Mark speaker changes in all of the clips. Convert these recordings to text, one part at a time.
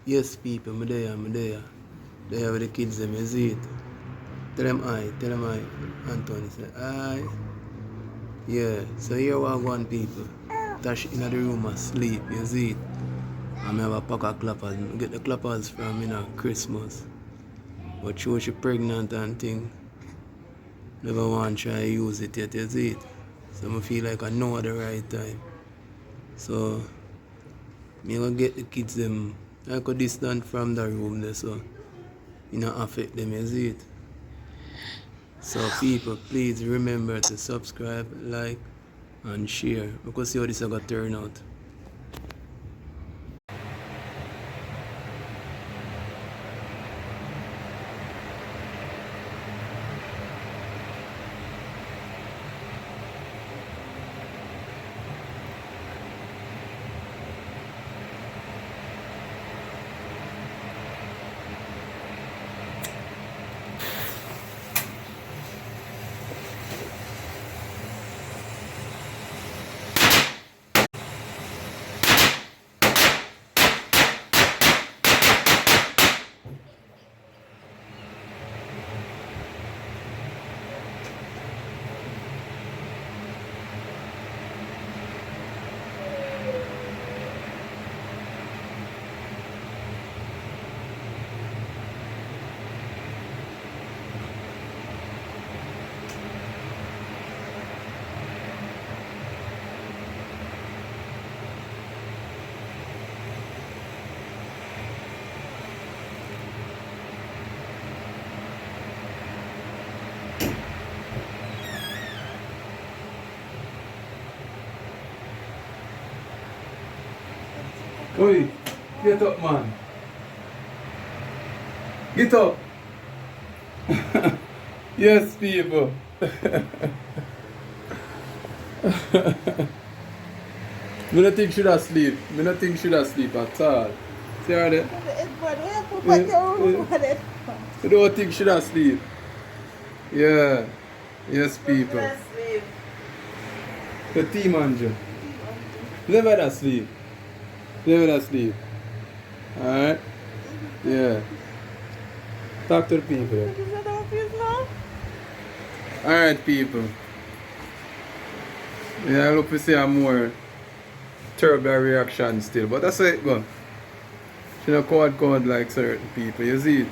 Speaker 1: Yes, people, I'm there. There with the kids, them, you see it. Tell them I. Anthony said, aye. Yeah, so here we are going, people. Tash in the room asleep, you see it. And I have a pack of clappers. I get the clappers from Christmas. But she pregnant and thing. Never want to try to use it yet, you see it. So I feel like I know at the right time. So I'm gonna get the kids them like a distant from the room there, so it not affect them, you see it. So people, please remember to subscribe, like and share because see how this is gonna turn out. Oi, get up, man. Get up. Yes, people. I don't think she should sleep. I don't think she should sleep at all. See her there? I don't think she should sleep. Yeah. Yes, people. The tea manager. Never that sleep. Never that sleep. Alright? Yeah. Talk to the people. Alright, people. Yeah, I hope we see a more terrible reaction still. But that's how it goes. She don't code like certain people. You see it?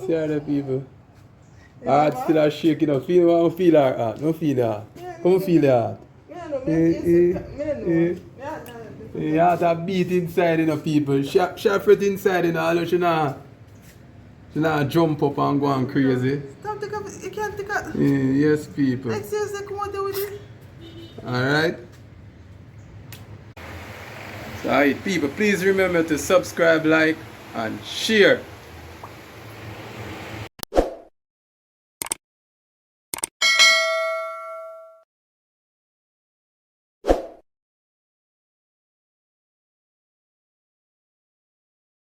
Speaker 1: See how the people. Heart still a shake, you know. Feel what I feel her heart. No feel her heart. Come feel her heart. Your heart a beat inside, you know, people. She afraid inside, you know, although she not jump up and go on crazy.
Speaker 2: Stop take up, you can't take up.
Speaker 1: Yes, people.
Speaker 2: Like seriously, come on there with it.
Speaker 1: Alright. So, alright, people, please remember to subscribe, like, and share.